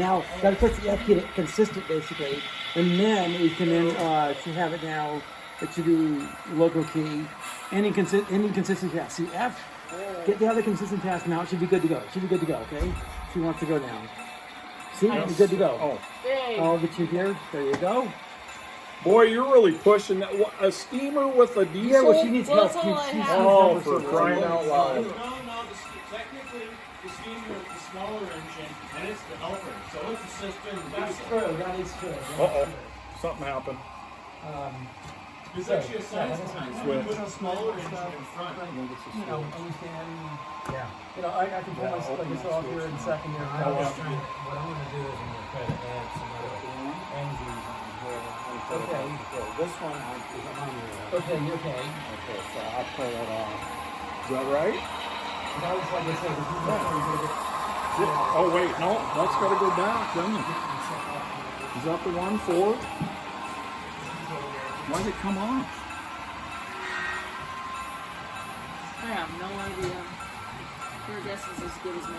Now, got to put the F, get it consistent basically, and then we can should have it now. It should be local key. Any consistent pass. See F, get the other consistent pass now. It should be good to go. It should be good to go. Okay. She wants to go now. See, it's good to go. I'll get you here. There you go. Boy, you're really pushing that. What, a steamer with a diesel? Yeah, well, she needs help. Oh, for crying out loud. No, technically, the steamer is the smaller engine, and it's the helper. So it's the sister and That's true. That is true. Uh-oh. Something happened. There's actually a size behind it. You put a smaller engine in front. You know, understand. Yeah. You know, I can pull myself like this off here in second here. What I'm going to do is I'm going to try to add some other engines on here. Okay. This one is on here. Okay, you're okay. Okay, so I'll pull it off. Is that right? That was like I said, if you Oh, wait, no. That's got to go back, doesn't it? Is that the one for? Why did it come off? I have no idea. Your guess is as good as mine.